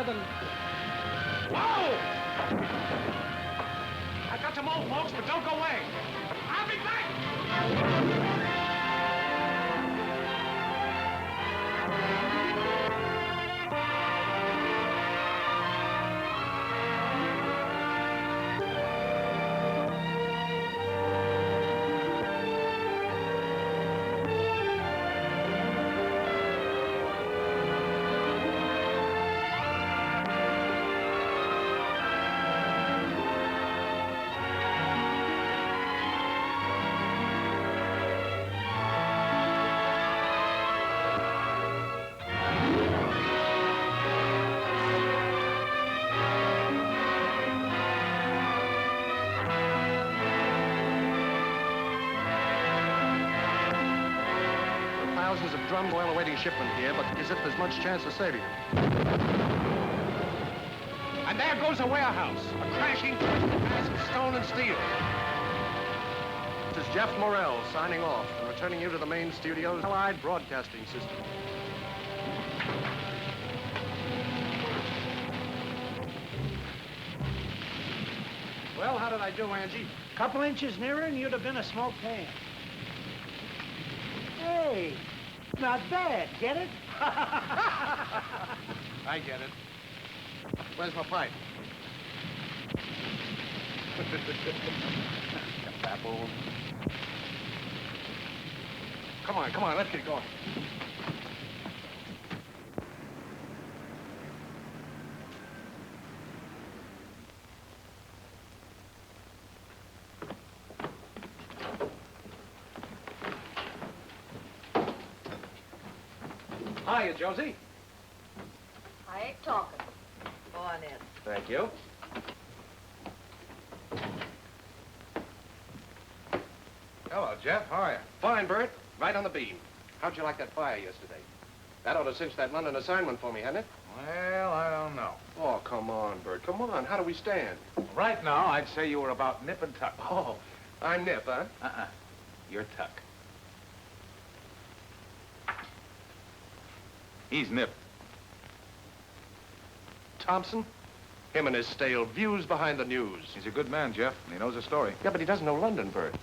than... Whoa! I got some old folks, but don't go away. I'll be back! Drum oil awaiting shipment here, but as if there's much chance of saving it. And there goes a warehouse, a crashing mass of stone and steel. This is Jeff Morrell signing off and returning you to the main studio's Allied Broadcasting System. Well, how did I do, Angie? Couple inches nearer and you'd have been a smoked ham. Hey, not bad, get it? I get it. Where's my pipe? Apple. Come on, let's get going. Hiya, Josie. I ain't talking. Go on in. Thank you. Hello, Jeff. How are you? Fine, Bert. Right on the beam. How'd you like that fire yesterday? That ought to cinch that London assignment for me, hadn't it? Well, I don't know. Oh, come on, Bert. Come on. How do we stand? Right now, I'd say you were about nip and tuck. Oh, I'm Nip, huh? You're tuck. He's Nip. Thompson? Him and his stale views behind the news. He's a good man, Jeff, and he knows the story. Yeah, but he doesn't know London, Bert.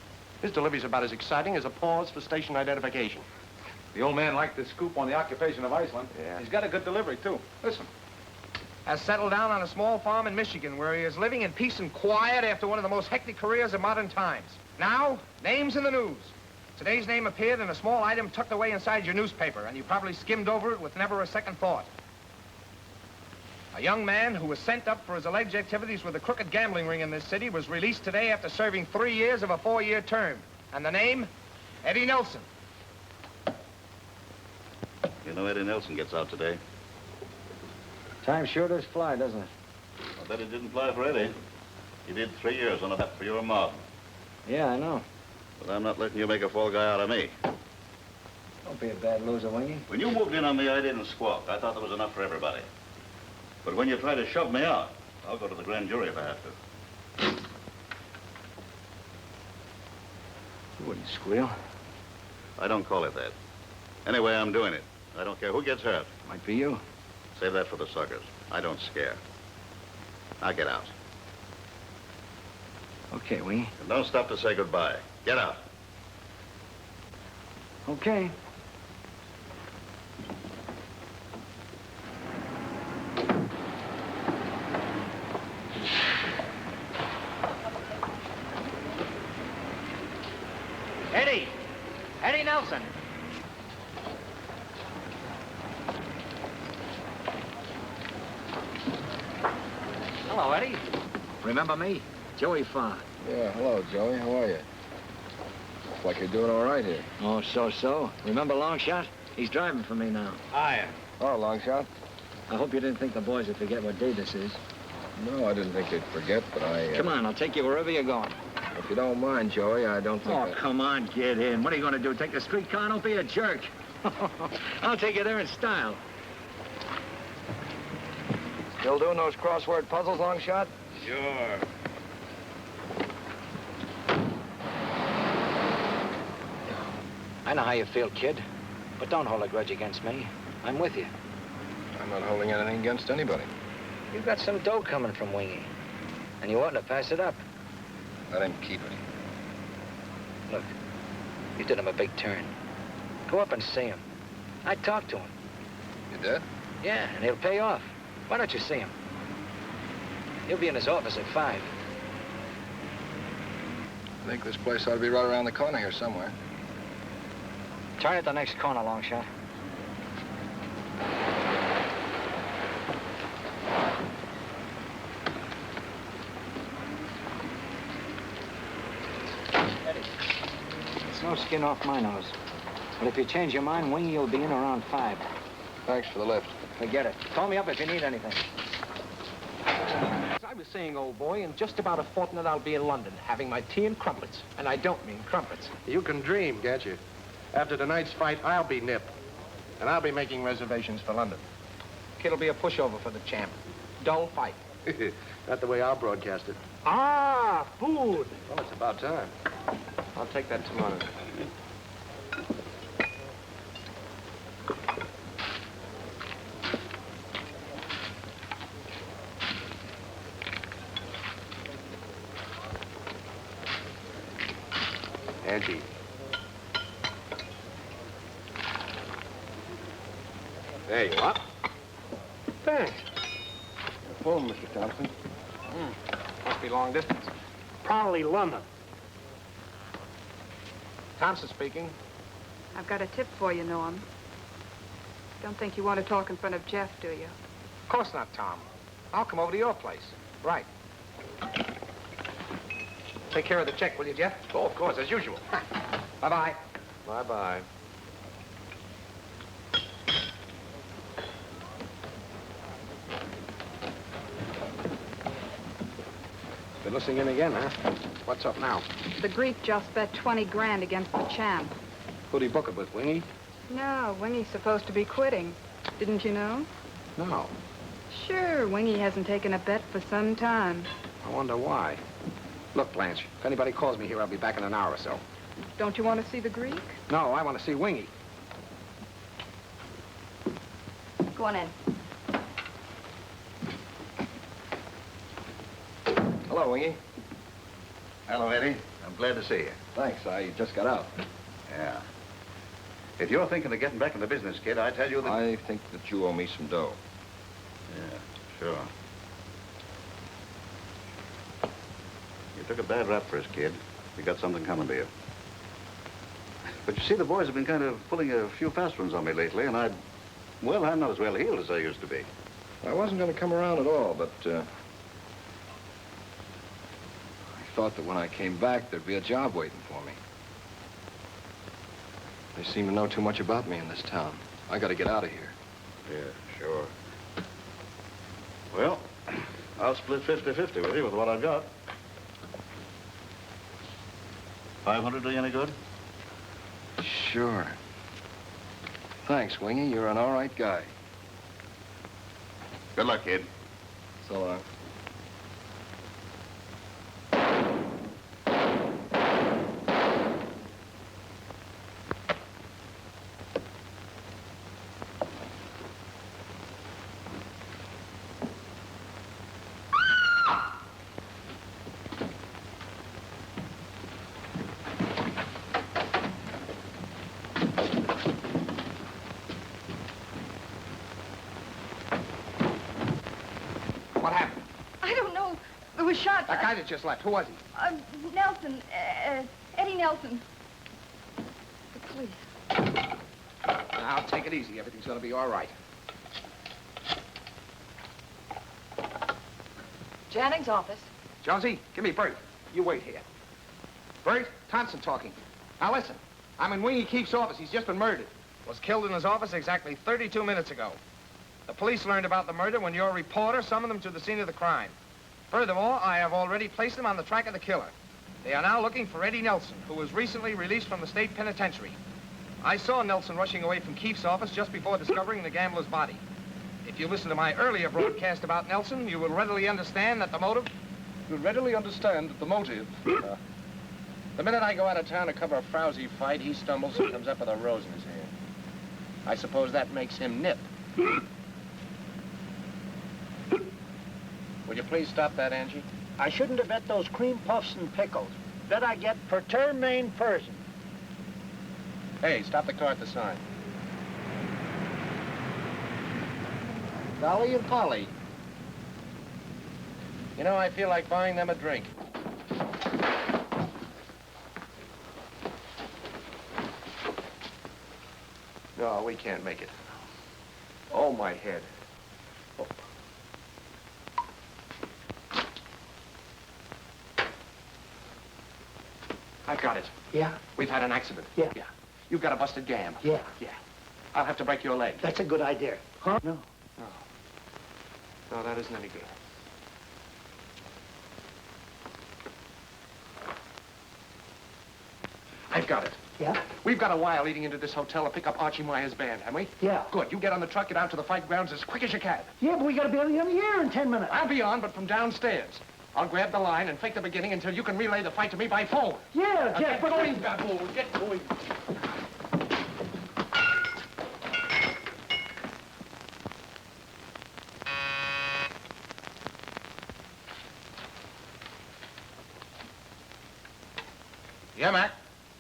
His delivery's about as exciting as a pause for station identification. The old man liked the scoop on the occupation of Iceland. Yeah. He's got a good delivery, too. Listen. Has settled down on a small farm in Michigan where he is living in peace and quiet after one of the most hectic careers of modern times. Now, names in the news. Today's name appeared in a small item tucked away inside your newspaper, and you probably skimmed over it with never a second thought. A young man who was sent up for his alleged activities with a crooked gambling ring in this city was released today after serving 3 years of a 4-year term. And the name? Eddie Nelson. You know Eddie Nelson gets out today. Time sure does fly, doesn't it? I bet it didn't fly for Eddie. He did 3 years on that for your mob. Yeah, I know. But I'm not letting you make a fall guy out of me. Don't be a bad loser, Wingy. When you moved in on me, I didn't squawk. I thought there was enough for everybody. But when you try to shove me out, I'll go to the grand jury if I have to. You wouldn't squeal. I don't call it that. Anyway, I'm doing it. I don't care who gets hurt. Might be you. Save that for the suckers. I don't scare. Now get out. Okay, Wingy. And don't stop to say goodbye. Get out. Okay. Eddie! Eddie Nelson! Hello, Eddie. Remember me? Joey Farr. Yeah, hello, Joey. How are you? Looks like you're doing all right here. Oh, so. Remember Longshot? He's driving for me now. Hiya. Oh, long shot? I hope you didn't think the boys would forget what day this is. No, I didn't think they'd forget, but I... Come on, I'll take you wherever you're going. If you don't mind, Joey, I don't think Oh, come on, get in. What are you going to do, take the streetcar? Don't be a jerk. I'll take you there in style. Still doing those crossword puzzles, long shot? Sure. I know how you feel, kid. But don't hold a grudge against me. I'm with you. I'm not holding anything against anybody. You've got some dough coming from Wingy, and you oughtn't to pass it up. Let him keep it. Look, you did him a big turn. Go up and see him. I talked to him. You did? Yeah, and he'll pay off. Why don't you see him? He'll be in his office at 5. I think this place ought to be right around the corner here somewhere. Turn at the next corner, long shot. Eddie, it's no skin off my nose. But if you change your mind, Wingy will be in around 5. Thanks for the lift. Forget it. Call me up if you need anything. As I was saying, old boy, in just about a fortnight I'll be in London, having my tea and crumpets. And I don't mean crumpets. You can dream, can't you? After tonight's fight, I'll be Nip. And I'll be making reservations for London. Kid'll be a pushover for the champ. Dull fight. Not the way I'll broadcast it. Ah, food. Well, it's about time. I'll take that tomorrow. Auntie. There you are. Thanks. Your phone, Mr. Thompson. Must be long distance. Probably London. Thompson speaking. I've got a tip for you, Norm. Don't think you want to talk in front of Jeff, do you? Of course not, Tom. I'll come over to your place. Right. Take care of the check, will you, Jeff? Oh, of course, as usual. Bye-bye. Bye-bye. Been listening in again, huh? What's up now? The Greek just bet 20 grand against the champ. Who'd he book it with, Wingy? No, Wingy's supposed to be quitting. Didn't you know? No. Sure, Wingy hasn't taken a bet for some time. I wonder why. Look, Blanche, if anybody calls me here, I'll be back in an hour or so. Don't you want to see the Greek? No, I want to see Wingy. Go on in. Hello, Wingy. Hello, Eddie. I'm glad to see you. Thanks. I just got out. Yeah. If you're thinking of getting back in the business, kid, I tell you that... I think that you owe me some dough. Yeah, sure. You took a bad rap for us, kid. You got something coming to you. But you see, the boys have been kind of pulling a few fast ones on me lately, and well, I'm not as well heeled as I used to be. I wasn't going to come around at all, but, I thought that when I came back, there'd be a job waiting for me. They seem to know too much about me in this town. I got to get out of here. Yeah, sure. Well, I'll split 50-50 with you with what I've got. 500 do you any good? Sure. Thanks, Wingy. You're an all right guy. Good luck, kid. So long. Shot. That guy that just left, who was he? Nelson, Eddie Nelson. The police. Now, take it easy. Everything's gonna be all right. Janning's office. Jonesy, give me Bert. You wait here. Bert, Thompson talking. Now listen, I'm in Wingy Keefe's office. He's just been murdered. Was killed in his office exactly 32 minutes ago. The police learned about the murder when your reporter summoned them to the scene of the crime. Furthermore, I have already placed them on the track of the killer. They are now looking for Eddie Nelson, who was recently released from the state penitentiary. I saw Nelson rushing away from Keefe's office just before discovering the gambler's body. If you listen to my earlier broadcast about Nelson, you will readily understand that the motive... You'll readily understand that the motive... the minute I go out of town to cover a frowsy fight, he stumbles and comes up with a rose in his hand. I suppose that makes him Nip. Would you please stop that, Angie? I shouldn't have ate those cream puffs and pickles. Bet I get pertermain Persian. Hey, stop the car at the sign. Dolly and Polly. You know, I feel like buying them a drink. No, we can't make it. Oh, my head. Oh. I've got it. Yeah? We've had an accident. Yeah. Yeah. You've got a busted gam. Yeah. Yeah. I'll have to break your leg. That's a good idea. Huh? No. No. No, that isn't any good. I've got it. Yeah? We've got a wire leading into this hotel to pick up Archie Meyer's band, haven't we? Yeah. Good. You get on the truck, get out to the fight grounds as quick as you can. Yeah, but we gotta be on the air in 10 minutes. I'll be on, but from downstairs. I'll grab the line and fake the beginning until you can relay the fight to me by phone. Yeah, Now Jeff, get going, baboon. Get going. Yeah, Mac?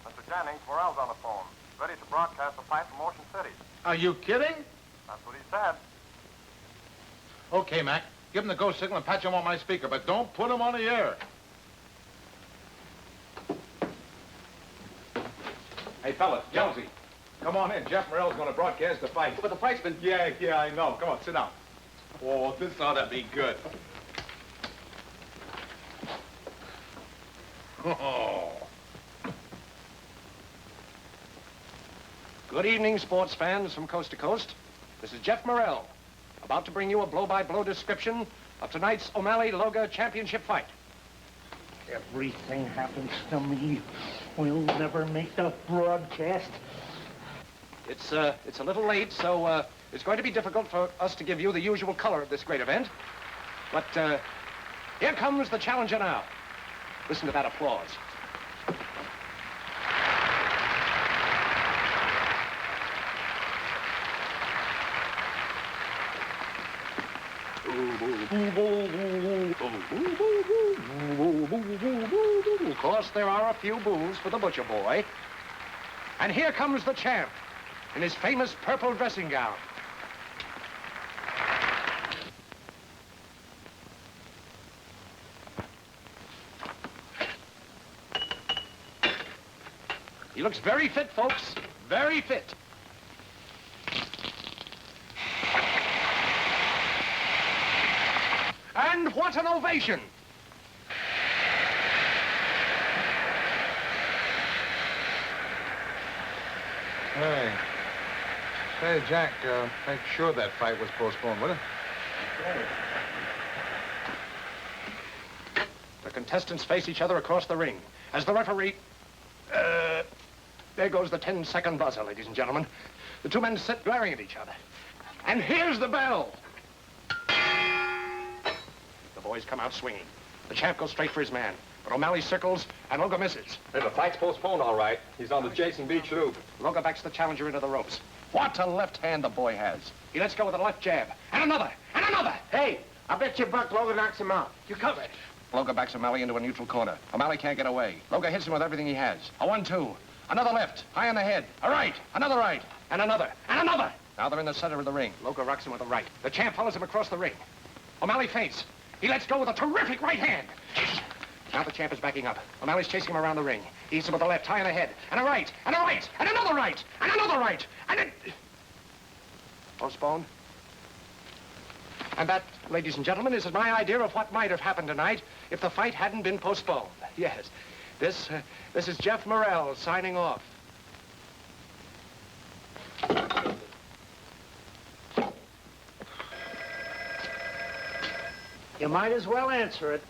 Mr. Jennings, Morrell's on the phone. Ready to broadcast the fight from Ocean City. Are you kidding? That's what he said. Okay, Mac. Give him the go signal and patch him on my speaker, but don't put him on the air. Hey, fellas, Jonesy, come on in. Jeff Morrell's going to broadcast the fight. But the fight's been... Yeah, I know. Come on, sit down. Oh, this ought to be good. Oh. Good evening, sports fans from coast to coast. This is Jeff Morrell, about to bring you a blow-by-blow description of tonight's O'Malley-Loga championship fight. Everything happens to me. We'll never make the broadcast. It's a little late, so it's going to be difficult for us to give you the usual color of this great event. But here comes the challenger now. Listen to that applause. Of course, there are a few boos for the butcher boy. And here comes the champ in his famous purple dressing gown. He looks very fit, folks. Very fit. And what an ovation! Hey. Say, Jack, make sure that fight was postponed, will you? The contestants face each other across the ring. As the referee... there goes the 10-second buzzer, ladies and gentlemen. The two men sit glaring at each other. And here's the bell. The boys come out swinging. The champ goes straight for his man. But O'Malley circles, and Loga misses. Hey, the fight's postponed, all right. He's on the Jason Beach loop. Loga backs the challenger into the ropes. What a left hand the boy has. He lets go with a left jab. And another, and another. Hey, I bet you Buck Logan knocks him out. You cover it. Loga backs O'Malley into a neutral corner. O'Malley can't get away. Loga hits him with everything he has. A 1-2. Another left, high on the head. A right, another right, and another, and another. Now they're in the center of the ring. Loga rocks him with a right. The champ follows him across the ring. O'Malley feints. He lets go with a terrific right hand. Now the champ is backing up. O'Malley's chasing him around the ring. He hits him with a left, high on the head, and a right, and a right, and another right, and another right, and it... Postponed. And that, ladies and gentlemen, is my idea of what might have happened tonight if the fight hadn't been postponed. Yes, this is Jeff Morrell signing off. You might as well answer it.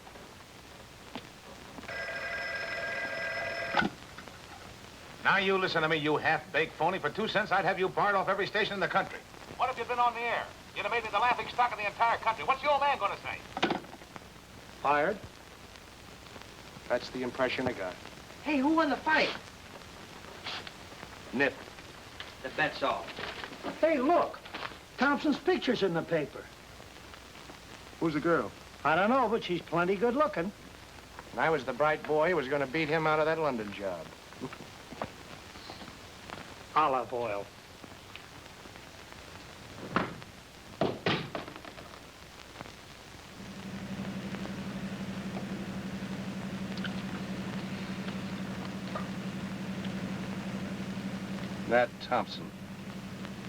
Now you listen to me, you half-baked phony. For 2 cents, I'd have you barred off every station in the country. What if you'd been on the air? You'd have made me the laughing stock of the entire country. What's your man going to say? Fired? That's the impression I got. Hey, who won the fight? Nip. That's all. Hey, look. Thompson's picture's in the paper. Who's the girl? I don't know, but she's plenty good looking. And I was the bright boy who was going to beat him out of that London job. Olive oil. That Thompson.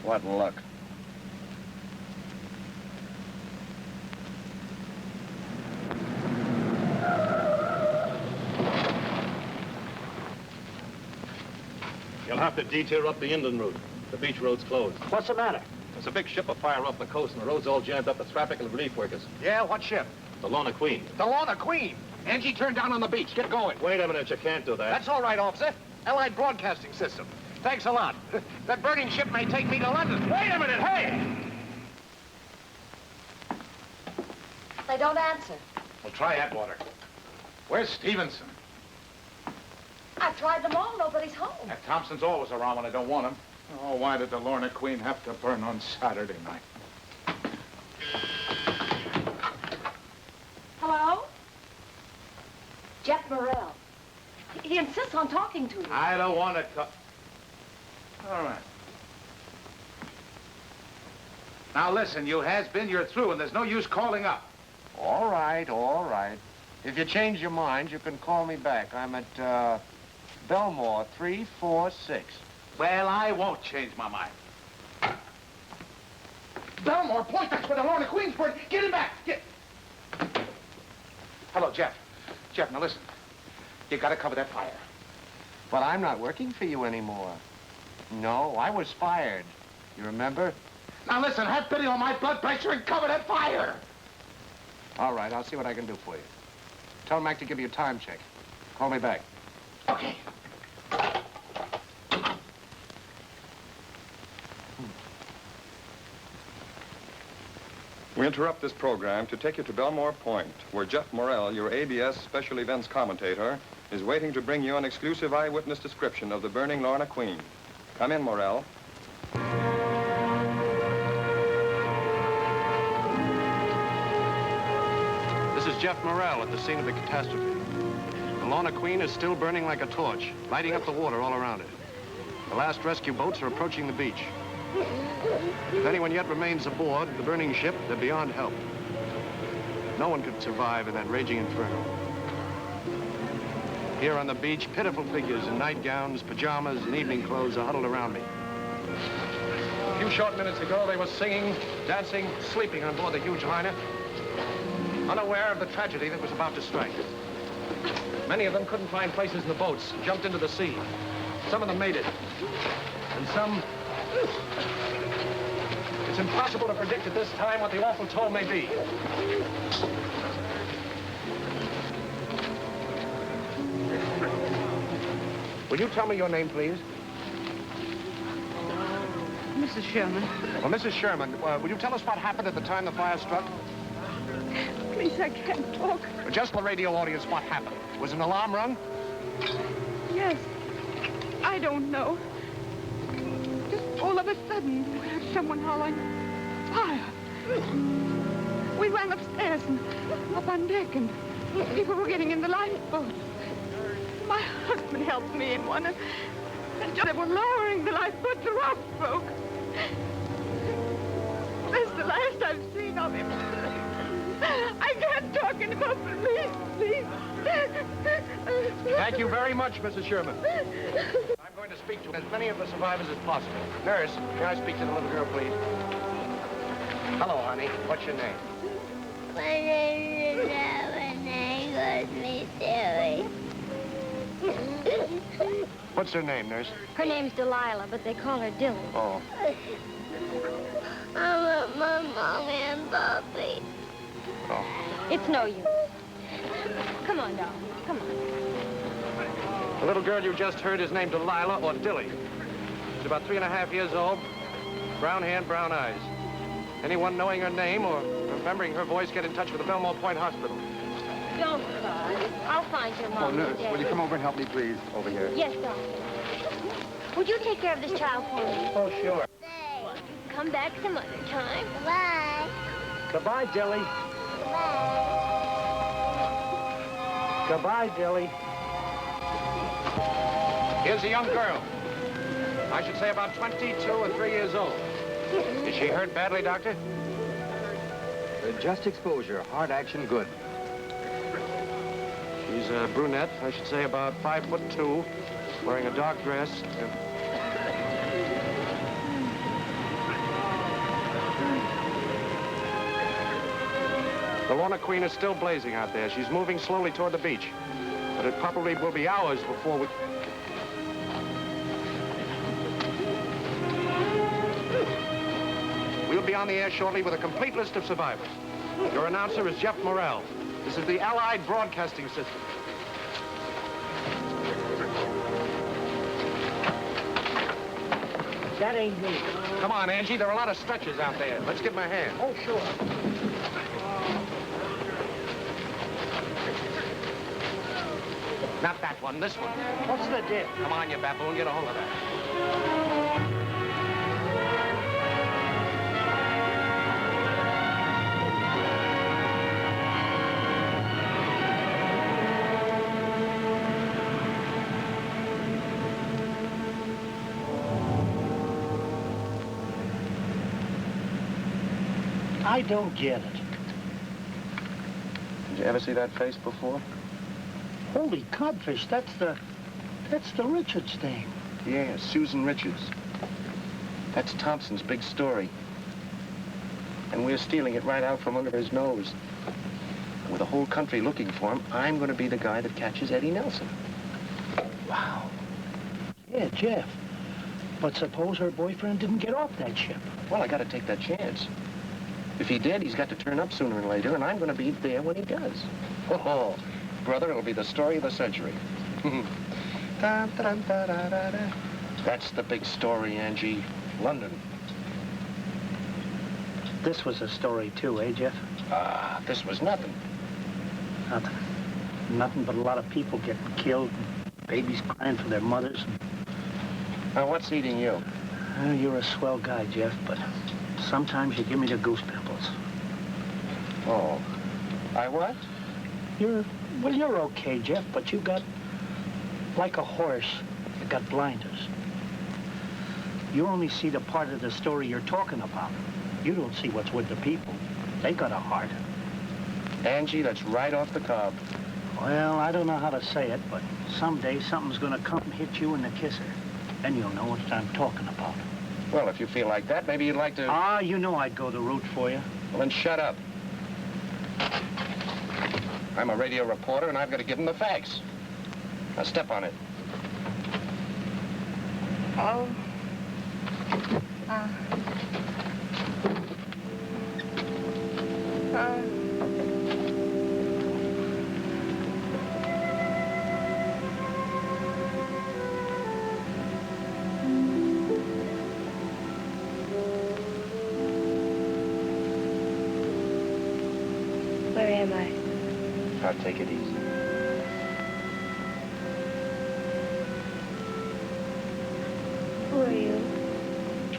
What luck. You'll have to detour up the inland route. The beach road's closed. What's the matter? There's a big ship of fire off the coast, and the road's all jammed up with traffic and relief workers. Yeah, what ship? The Lorna Queen. The Lorna Queen. Angie turned down on the beach. Get going. Wait a minute, you can't do that. That's all right, officer. Allied Broadcasting System. Thanks a lot. That burning ship may take me to London. Wait a minute, hey! They don't answer. Well, try Atwater. Where's Stevenson? I've tried them all. Nobody's home. That Thompson's always around when I don't want him. Oh, why did the Lorna Queen have to burn on Saturday night? Hello? Jeff Morrell. He insists on talking to you. I don't want to talk. All right. Now listen, you has-been, you're through, and there's no use calling up. All right, all right. If you change your mind, you can call me back. I'm at, Belmore 346. Well, I won't change my mind. Belmore Point, that's where the Lorna Queen's burning. Get him back, get... Hello, Jeff. Jeff, now listen. You gotta cover that fire. Well, I'm not working for you anymore. No, I was fired. You remember? Now listen, have pity on my blood pressure and cover that fire. All right, I'll see what I can do for you. Tell Mac to give you a time check. Call me back. Okay. We interrupt this program to take you to Belmore Point, where Jeff Morrell, your ABS special events commentator, is waiting to bring you an exclusive eyewitness description of the burning Lorna Queen. Come in, Morrell. This is Jeff Morrell at the scene of the catastrophe. The Lorna Queen is still burning like a torch, lighting up the water all around it. The last rescue boats are approaching the beach. If anyone yet remains aboard the burning ship, they're beyond help. No one could survive in that raging inferno. Here on the beach, pitiful figures in nightgowns, pajamas, and evening clothes are huddled around me. A few short minutes ago, they were singing, dancing, sleeping on board the huge liner, unaware of the tragedy that was about to strike. Many of them couldn't find places in the boats, jumped into the sea. Some of them made it, and some... It's impossible to predict at this time what the awful toll may be. Will you tell me your name, please? Mrs. Sherman. Well, Mrs. Sherman, will you tell us what happened at the time the fire struck? Please, I can't talk. Just the radio audience, what happened? Was an alarm rung? Yes. I don't know. Just all of a sudden, we heard someone hollering, fire. We ran upstairs and up on deck, and people were getting in the lifeboats. My husband helped me in one, and they were lowering the lifeboat. The rope broke. That's the last I've seen of him. I can't talk anymore, please, please. Thank you very much, Mrs. Sherman. I'm going to speak to as many of the survivors as possible. Nurse, can I speak to the little girl, please? Hello, honey. What's your name? My name is Evan. They got me silly. What's her name, nurse? Her name's Delilah, but they call her Dilly. Oh. I want my mommy and Bobby. Oh. It's no use. Come on, darling. Come on. The little girl you just heard is named Delilah, or Dilly. She's about 3.5 years old, brown hair and brown eyes. Anyone knowing her name or remembering her voice, get in touch with the Belmore Point Hospital. Don't cry. I'll find your mom. Oh, nurse, will you come over and help me, please? Over here. Yes, doctor. Would you take care of this child for me? Oh, sure. Come back some other time. Bye. Goodbye, Dilly. Goodbye, Dilly. Here's a young girl. I should say about 22 or 3 years old. Is she hurt badly, Doctor? Just exposure. Hard action, good. She's a brunette, I should say about 5'2", wearing a dark dress. The Lorna Queen is still blazing out there. She's moving slowly toward the beach. But it probably will be hours before we... We'll be on the air shortly with a complete list of survivors. Your announcer is Jeff Morrell. This is the Allied Broadcasting System. That ain't me. Come on, Angie. There are a lot of stretchers out there. Let's give them a hand. Oh, sure. Not that one, this one. What's the dip? Come on, you baboon. Get a hold of that. I don't get it. Did you ever see that face before? Holy codfish, that's the Richards name. Yeah, Susan Richards. That's Thompson's big story. And we're stealing it right out from under his nose. With the whole country looking for him, I'm going to be the guy that catches Eddie Nelson. Wow. Yeah, Jeff. But suppose her boyfriend didn't get off that ship. Well, I got to take that chance. If he did, he's got to turn up sooner or later, and I'm going to be there when he does. Oh, brother, it'll be the story of the century. That's the big story, Angie. London. This was a story, too, eh, Jeff? This was nothing. Nothing. Nothing but a lot of people getting killed and babies crying for their mothers. Now, what's eating you? You're a swell guy, Jeff, but sometimes you give me the goose pimples. Oh. I what? You're okay, Jeff, but you got, like a horse, you got blinders. You only see the part of the story you're talking about. You don't see what's with the people. They got a heart. Angie, that's right off the cob. Well, I don't know how to say it, but someday something's gonna come and hit you in the kisser. Then you'll know what I'm talking about. Well, if you feel like that, maybe you'd like to... You know I'd go the route for you. Well, then shut up. I'm a radio reporter, and I've got to give them the facts. Now, step on it. Oh. Where am I? Now, take it easy. Who are you?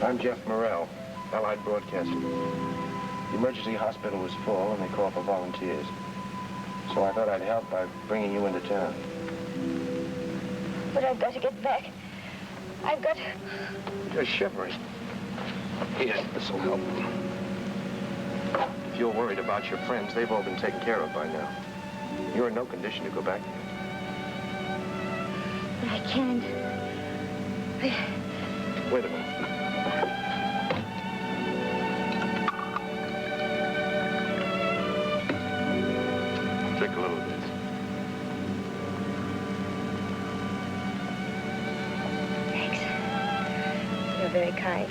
I'm Jeff Morrell, Allied Broadcasting. The emergency hospital was full, and they called for volunteers. So I thought I'd help by bringing you into town. But I've got to get back. I've got... You're shivering. Here, this'll help. If you're worried about your friends, they've all been taken care of by now. You're in no condition to go back there. But I can't. Wait a minute. Drink a little of this. Thanks. You're very kind.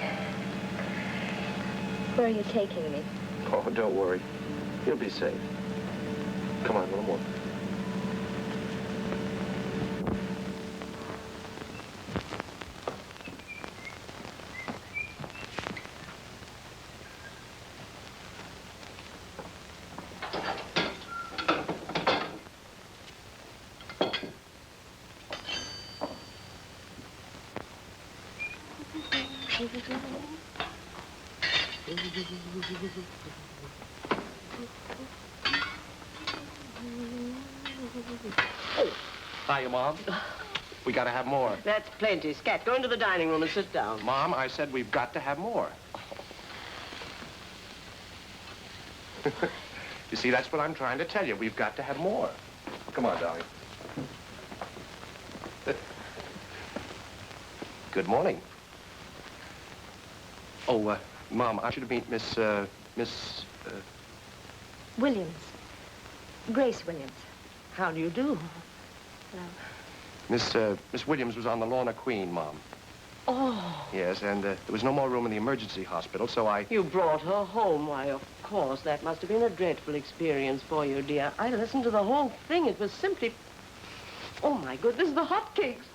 Where are you taking me? Oh, don't worry. You'll be safe. Come on, a little more. Hiya, Mom. We gotta have more. That's plenty. Scat, go into the dining room and sit down. Mom, I said we've got to have more. You see, that's what I'm trying to tell you. We've got to have more. Come on, darling. Good morning. Oh, Mom, I should meet Miss Williams. Grace Williams. How do you do? Hello. Miss Williams was on the Lorna Queen, Mom. Oh. Yes, and there was no more room in the emergency hospital, so I... You brought her home. Why, of course. That must have been a dreadful experience for you, dear. I listened to the whole thing. It was simply... Oh, my goodness, the hotcakes.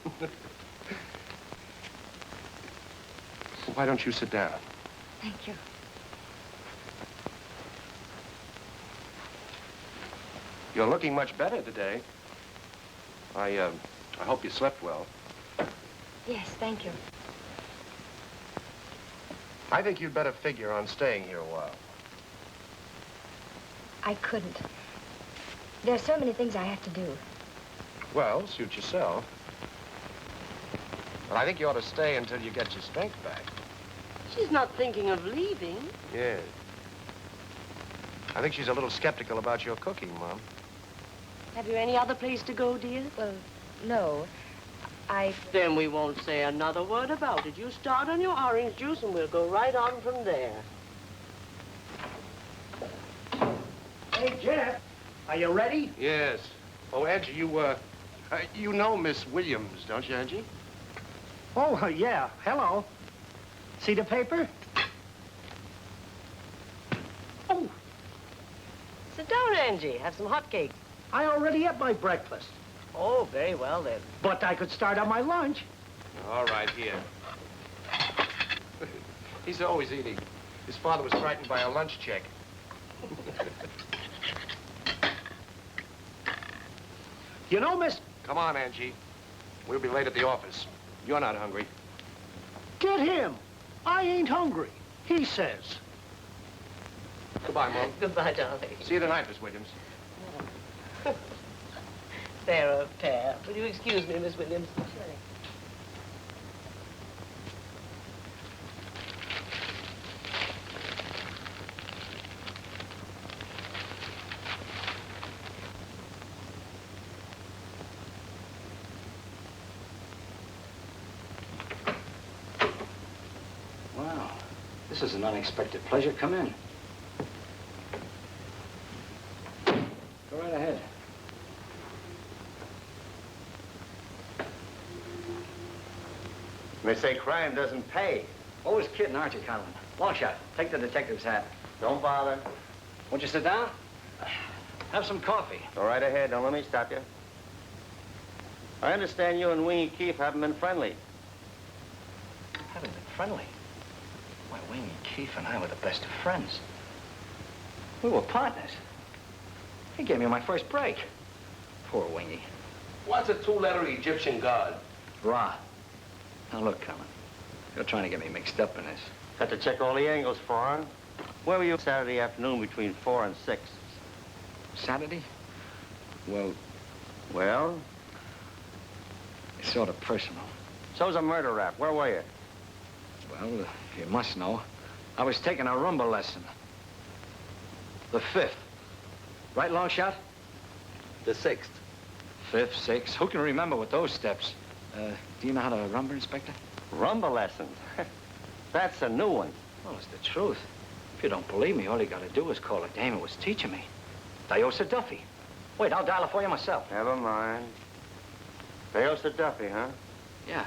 Why don't you sit down? Thank you. You're looking much better today. I hope you slept well. Yes, thank you. I think you'd better figure on staying here a while. I couldn't. There's so many things I have to do. Well, suit yourself. But I think you ought to stay until you get your strength back. She's not thinking of leaving. Yes. I think she's a little skeptical about your cooking, Mom. Have you any other place to go, dear? Well, no. Then we won't say another word about it. You start on your orange juice and we'll go right on from there. Hey, Jeff, are you ready? Yes. Oh, Angie, you know Miss Williams, don't you, Angie? Oh, yeah. Hello. See the paper? Oh. Sit down, Angie. Have some hot cakes. I already ate my breakfast. Oh, very well, then. But I could start on my lunch. All right, here. He's always eating. His father was frightened by a lunch check. You know, Miss... Come on, Angie. We'll be late at the office. You're not hungry. Get him. I ain't hungry. He says. Goodbye, Mom. Goodbye, darling. See you tonight, Miss Williams. They're a pair. Will you excuse me, Miss Williams? Wow. This is an unexpected pleasure. Come in. Go right ahead. They say crime doesn't pay. Always kidding, aren't you, Conlon? Long shot. Take the detective's hat. Don't bother. Won't you sit down? Have some coffee. Go right ahead. Don't let me stop you. I understand you and Wingy Keefe haven't been friendly. Haven't been friendly? Why, Wingy Keefe and I were the best of friends. We were partners. He gave me my first break. Poor Wingy. What's a two-letter Egyptian god? Ra. Now, look, Colin. You're trying to get me mixed up in this. Got to check all the angles, Foreign. Where were you Saturday afternoon between 4 and 6? Saturday? Well, it's sort of personal. So's a murder rap. Where were you? Well, you must know. I was taking a rumba lesson. The 5th. Right, long shot? The 6th. 5th, 6th. Who can remember with those steps? Do you know how to rumba, Inspector? Rumba lessons? That's a new one. Well, it's the truth. If you don't believe me, all you gotta do is call the dame who was teaching me. Diosa Duffy. Wait, I'll dial it for you myself. Never mind. Diosa Duffy, huh? Yeah.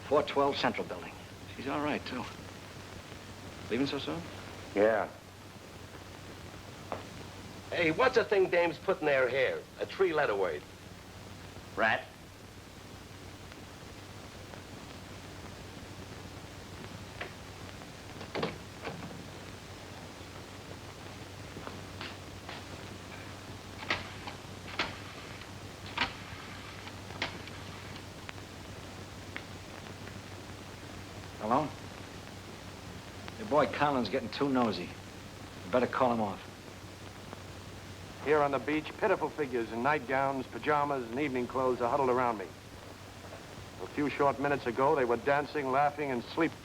412 Central Building. She's all right, too. Leaving so soon? Yeah. Hey, what's the thing dames put in their hair? A 3-letter word. Rat. Hello? Your boy Colin's getting too nosy. You better call him off. Here on the beach, pitiful figures in nightgowns, pajamas, and evening clothes are huddled around me. A few short minutes ago, they were dancing, laughing, and sleeping.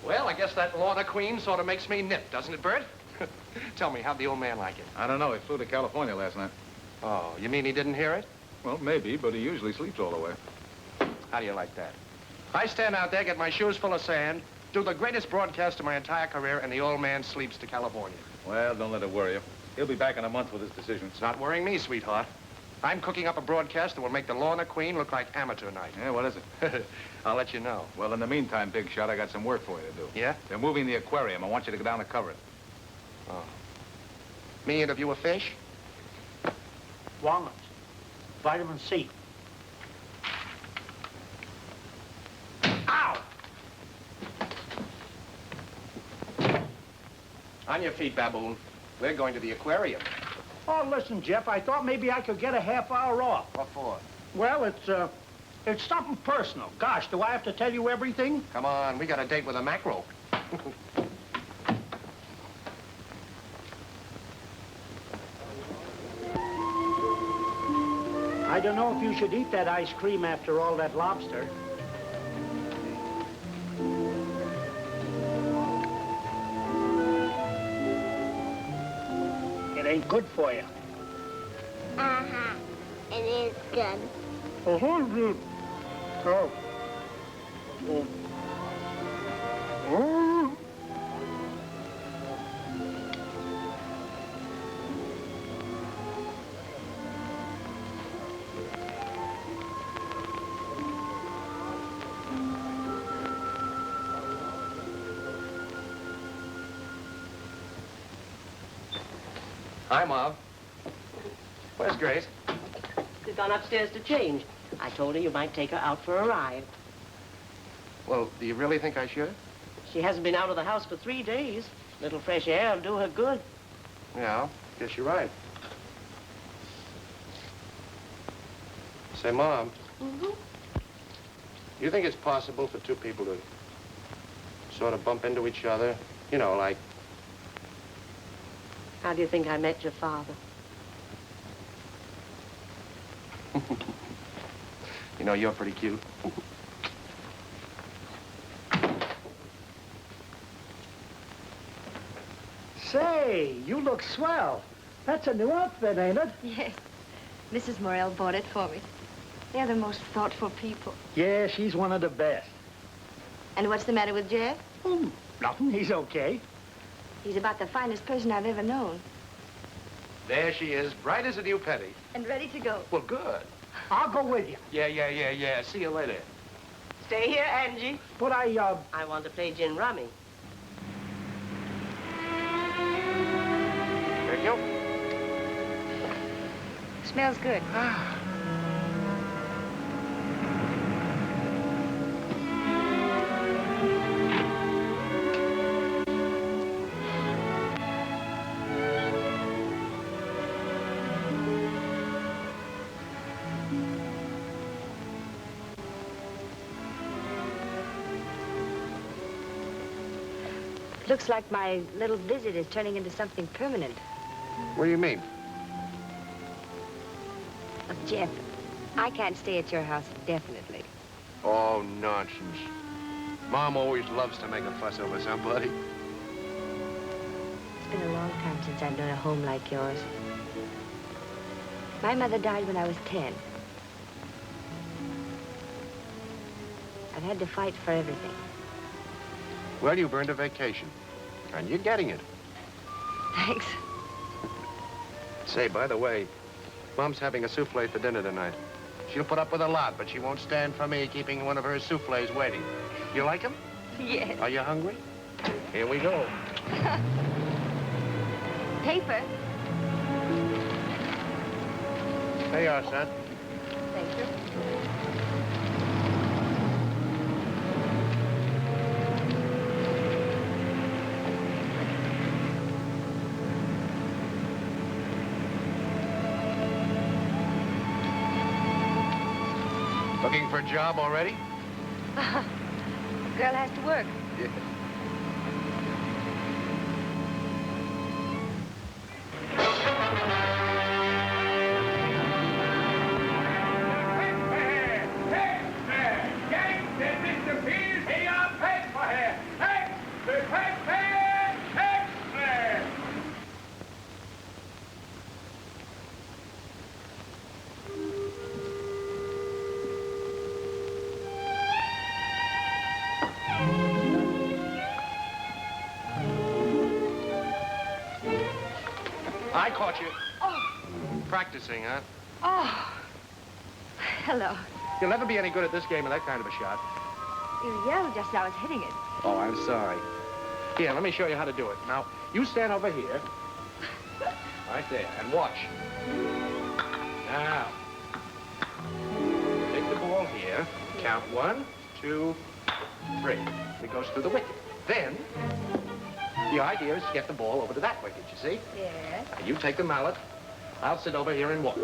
Well, I guess that Lorna Queen sort of makes me nip, doesn't it, Bert? Tell me, how'd the old man like it? I don't know. He flew to California last night. Oh, you mean he didn't hear it? Well, maybe, but he usually sleeps all the way. How do you like that? I stand out there, get my shoes full of sand, do the greatest broadcast of my entire career, and the old man sleeps to California. Well, don't let it worry you. He'll be back in a month with his decision. It's not worrying me, sweetheart. I'm cooking up a broadcast that will make the Lorna Queen look like amateur night. Yeah, what is it? I'll let you know. Well, in the meantime, Big Shot, I got some work for you to do. Yeah? They're moving the aquarium. I want you to go down and cover it. Oh. Me interview a fish? Walnuts. Vitamin C. Ow! On your feet, baboon. We're going to the aquarium. Oh, listen, Jeff, I thought maybe I could get a half hour off. What for? Well, it's something personal. Gosh, do I have to tell you everything? Come on, we got a date with a mackerel. I don't know if you should eat that ice cream after all that lobster. It ain't good for you. Uh-huh. It is good. Good. Oh. Oh. Hi, Mom. Where's Grace? She's gone upstairs to change. I told her you might take her out for a ride. Well, do you really think I should? She hasn't been out of the house for 3 days. Little fresh air will do her good. Yeah, guess you're right. Say, Mom, you think it's possible for two people to sort of bump into each other? You know, like... How do you think I met your father? You know, you're pretty cute. Say, you look swell. That's a new outfit, ain't it? Yes. Mrs. Morrell bought it for me. They're the most thoughtful people. Yeah, she's one of the best. And what's the matter with Jeff? Oh, nothing. He's okay. He's about the finest person I've ever known. There she is, bright as a new penny. And ready to go. Well, good. I'll go with you. Yeah. See you later. Stay here, Angie. But I want to play gin rummy. Thank you. Smells good. Looks like my little visit is turning into something permanent. What do you mean? Look, Jeff, I can't stay at your house indefinitely. Oh, nonsense. Mom always loves to make a fuss over somebody. It's been a long time since I've known a home like yours. My mother died when I was 10. I've had to fight for everything. Well, you've earned a vacation, and you're getting it. Thanks. Say, by the way, Mom's having a souffle for dinner tonight. She'll put up with a lot, but she won't stand for me keeping one of her souffles waiting. You like them? Yes. Are you hungry? Here we go. Paper. There you are, son. Thank you. Looking for a job already? Girl has to work. Yeah. I caught you. Oh. Practicing, huh? Oh. Hello. You'll never be any good at this game with that kind of a shot. You yelled just as I was hitting it. Oh, I'm sorry. Here, let me show you how to do it. Now, you stand over here. Right there, and watch. Now, take the ball here. Count 1, 2, 3. It goes through the wicket. Then, the idea is to get the ball over to that wicket, you see? Yes. Now, you take the mallet. I'll sit over here and watch.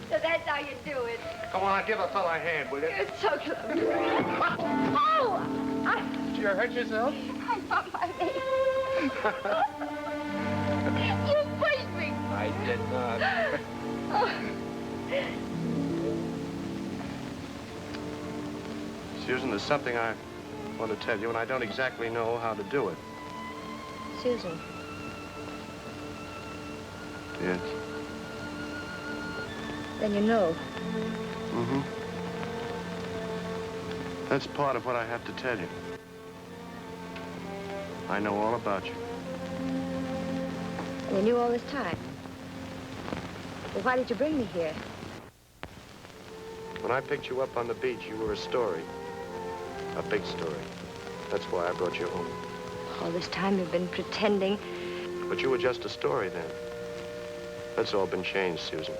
So that's how you do it. Come on, give a fella a hand, will you? You're so clever. Oh! Did you hurt yourself? I bumped my knee. You pushed me. I did not. Oh. Susan, there's something I want to tell you, and I don't exactly know how to do it. Susan. Yes. Then you know. Mm-hmm. That's part of what I have to tell you. I know all about you. And you knew all this time. Well, why did you bring me here? When I picked you up on the beach, you were a story. A big story. That's why I brought you home. All this time you've been pretending. But you were just a story then. That's all been changed, Susan.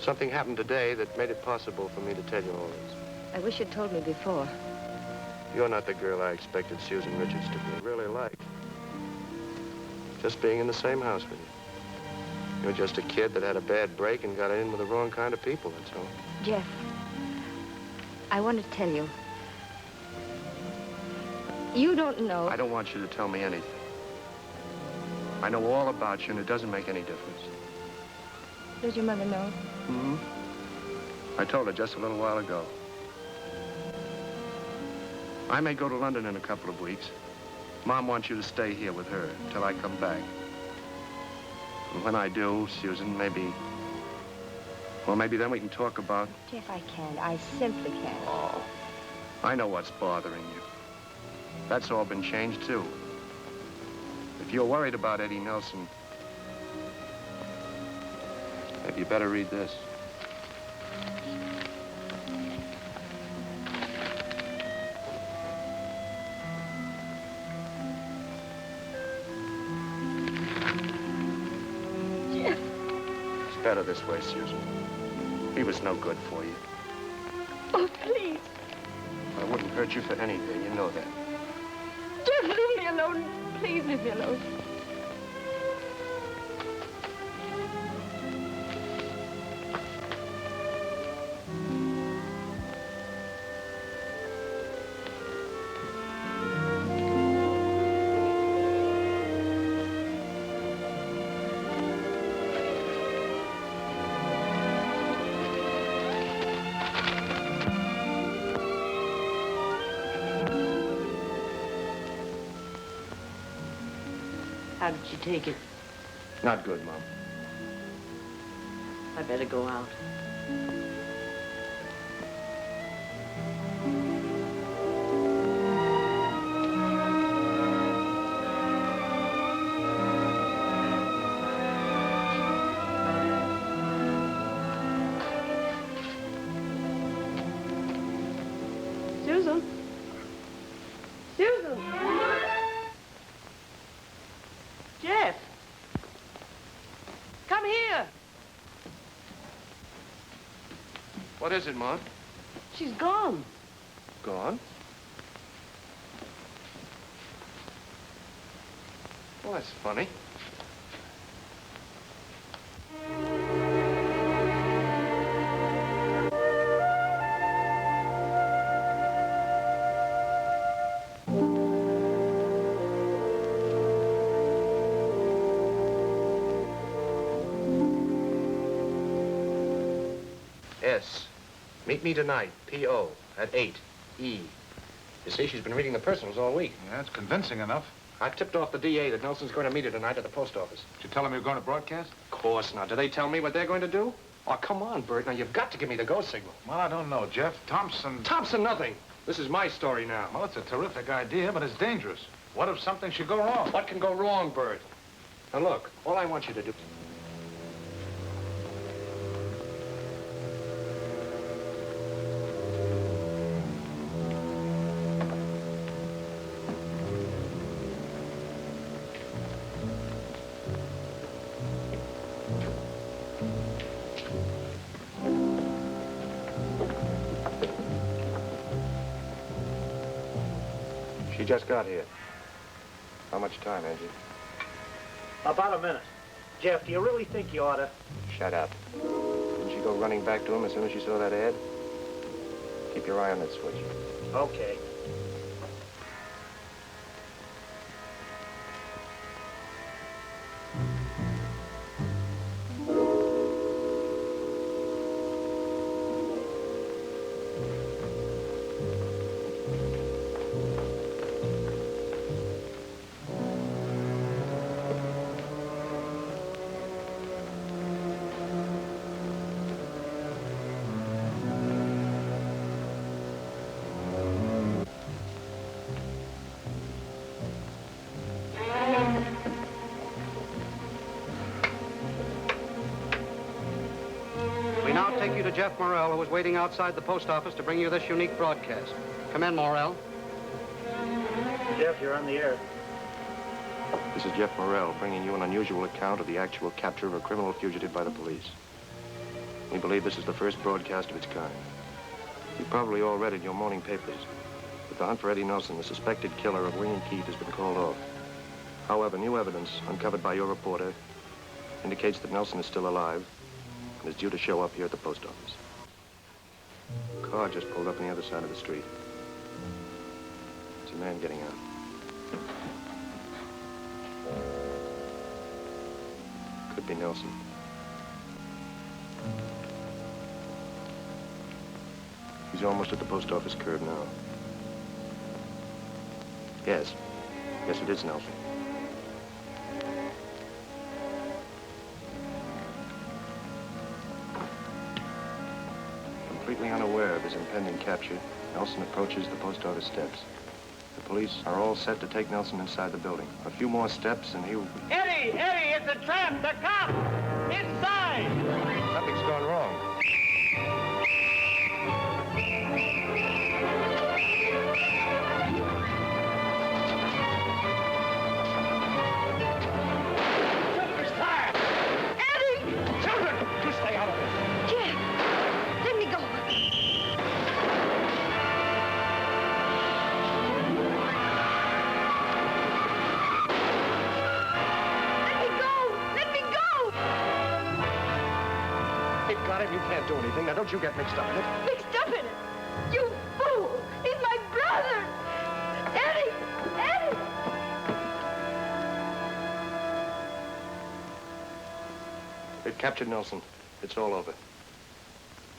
Something happened today that made it possible for me to tell you all this. I wish you'd told me before. You're not the girl I expected Susan Richards to be. Really like. Just being in the same house with you. You're just a kid that had a bad break and got in with the wrong kind of people, that's all. Jeff, I want to tell you. You don't know. I don't want you to tell me anything. I know all about you, and it doesn't make any difference. Does your mother know? Mm-hmm. I told her just a little while ago. I may go to London in a couple of weeks. Mom wants you to stay here with her till I come back. And when I do, Susan, maybe... Well, maybe then we can talk about... Jeff, I can't. I simply can't. Oh, I know what's bothering you. That's all been changed, too. If you're worried about Eddie Nelson, maybe you better read this. Jeff. It's better this way, Susan. He was no good for you. Oh, please. I wouldn't hurt you for anything, you know that. Jeff, leave me alone. Please leave me alone. How did you take it? Not good, Mom. I better go out. Susan? Susan? Jeff! Come here! What is it, Mom? She's gone. Gone? Well, that's funny. S. Meet me tonight, P.O., at 8. E. You see, she's been reading the personals all week. Yeah, it's convincing enough. I tipped off the D.A. that Nelson's going to meet her tonight at the post office. Did you tell him you were going to broadcast? Of course not. Do they tell me what they're going to do? Oh, come on, Bert. Now, you've got to give me the go signal. Well, I don't know, Jeff. Thompson... Thompson, nothing. This is my story now. Well, it's a terrific idea, but it's dangerous. What if something should go wrong? What can go wrong, Bert? Now, look, all I want you to do... She just got here. How much time, Angie? About a minute. Jeff, do you really think you ought to? Shut up. Didn't she go running back to him as soon as she saw that ad? Keep your eye on that switch. Okay. Take you to Jeff Morrell, who is waiting outside the post office to bring you this unique broadcast. Come in, Morrell. Jeff, you're on the air. This is Jeff Morrell, bringing you an unusual account of the actual capture of a criminal fugitive by the police. We believe this is the first broadcast of its kind. You've probably all read it in your morning papers, but the hunt for Eddie Nelson, the suspected killer of Wing and Keith, has been called off. However, new evidence uncovered by your reporter indicates that Nelson is still alive and is due to show up here at the post office. A car just pulled up on the other side of the street. It's a man getting out. Could be Nelson. He's almost at the post office curb now. Yes. Yes, it is Nelson. Completely unaware of his impending capture, Nelson approaches the post office steps. The police are all set to take Nelson inside the building. A few more steps and he will be... Eddie! Eddie, it's a trap! The cop! Inside! Something's gone wrong. Silver's tired! Eddie! Children, you stay out of this. Jeff, let me go. Let me go! They've got him. You can't do anything. Now, don't you get mixed up in it. Mixed up in it? You fool! He's my brother! Eddie! Eddie! They've captured Nelson. It's all over.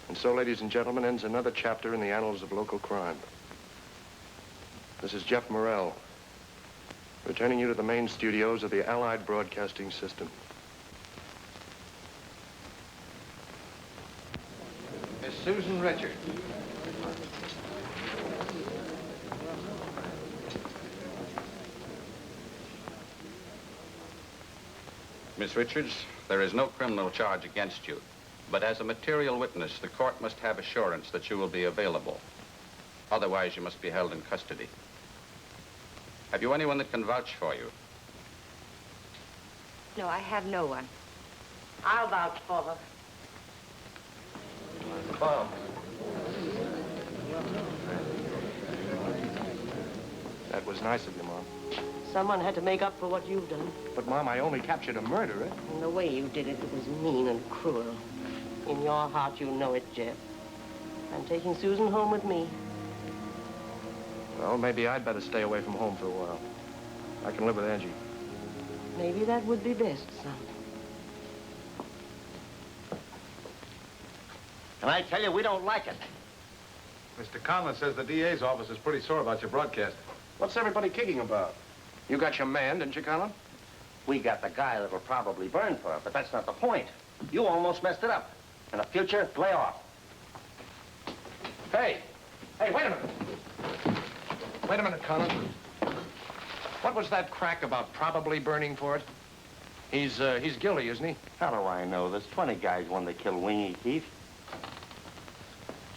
And so, ladies and gentlemen, ends another chapter in the annals of local crime. This is Jeff Morrell, returning you to the main studios of the Allied Broadcasting System. Miss Susan Richard. Miss Richards, there is no criminal charge against you. But as a material witness, the court must have assurance that you will be available. Otherwise, you must be held in custody. Have you anyone that can vouch for you? No, I have no one. I'll vouch for her. Mom. That was nice of you, Mom. Someone had to make up for what you've done. But, Mom, I only captured a murderer. And the way you did it, it was mean and cruel. In your heart, you know it, Jeff. I'm taking Susan home with me. Well, maybe I'd better stay away from home for a while. I can live with Angie. Maybe that would be best, son. And I tell you, we don't like it. Mr. Conlon says the DA's office is pretty sore about your broadcast. What's everybody kicking about? You got your man, didn't you, Conlon? We got the guy that'll probably burn for it, but that's not the point. You almost messed it up. In the future, lay off. Hey! Hey, wait a minute. Wait a minute, Conlon. What was that crack about probably burning for it? He's guilty, isn't he? How do I know? There's 20 guys wanting to kill Wingy Keith.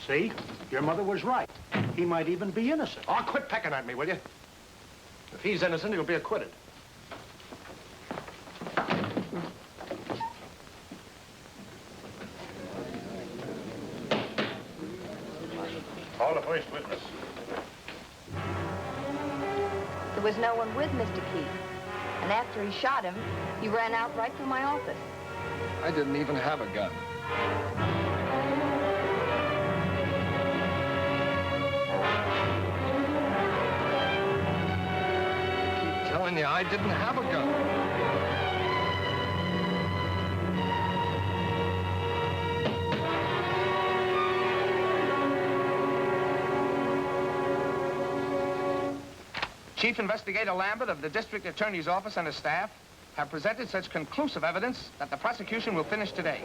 See? Your mother was right. He might even be innocent. Oh, quit pecking at me, will you? If he's innocent, he'll be acquitted. Call the first witness. There was no one with Mr. Keith. And after he shot him, he ran out right through my office. I didn't even have a gun. I keep telling you, I didn't have a gun. Chief Investigator Lambert of the District Attorney's Office and his staff have presented such conclusive evidence that the prosecution will finish today.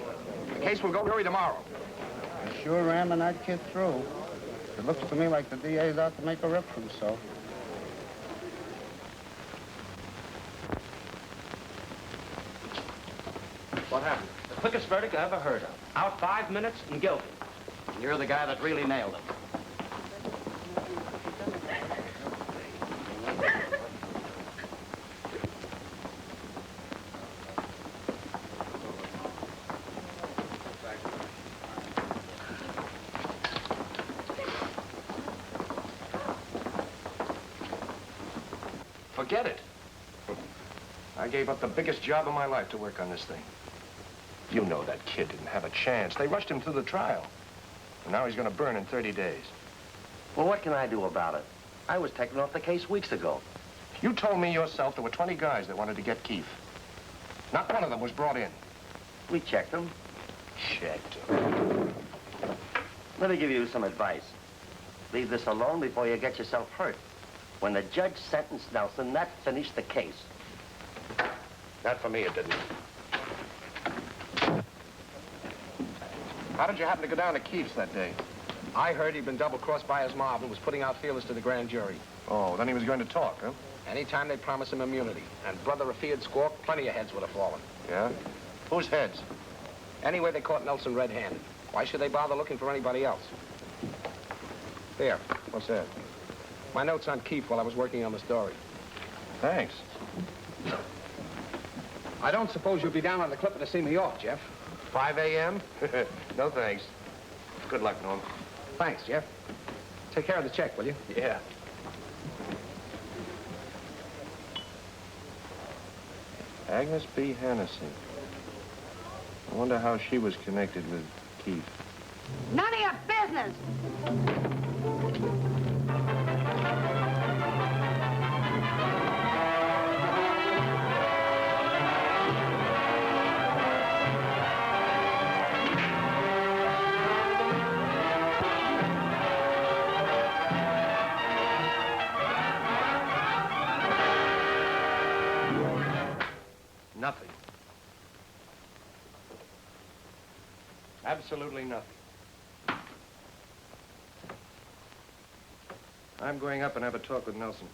The case will go jury tomorrow. You're sure ramming that kid through. It looks to me like the DA's out to make a rip for himself. What happened? The quickest verdict I ever heard of. Out 5 minutes and guilty. You're the guy that really nailed him. Forget it. I gave up the biggest job of my life to work on this thing. You know that kid didn't have a chance. They rushed him through the trial. And now he's going to burn in 30 days. Well, what can I do about it? I was taken off the case weeks ago. You told me yourself there were 20 guys that wanted to get Keith. Not one of them was brought in. We checked them. Checked. Let me give you some advice. Leave this alone before you get yourself hurt. When the judge sentenced Nelson, that finished the case. Not for me, it didn't. How did you happen to go down to Keith's that day? I heard he'd been double-crossed by his mob and was putting out feelers to the grand jury. Oh, then he was going to talk, huh? Anytime they promised him immunity, and Brother if he had squawked, plenty of heads would have fallen. Yeah? Whose heads? Anyway, they caught Nelson red-handed. Why should they bother looking for anybody else? Here. What's that? My notes on Keith while I was working on the story. Thanks. I don't suppose you'll be down on the Clipper to see me off, Jeff. 5 a.m.? No, thanks. Good luck, Norm. Thanks, Jeff. Take care of the check, will you? Yeah. Agnes B. Hennessy. I wonder how she was connected with Keith. None of your business! Nothing. Absolutely nothing. I'm going up and have a talk with Nelson.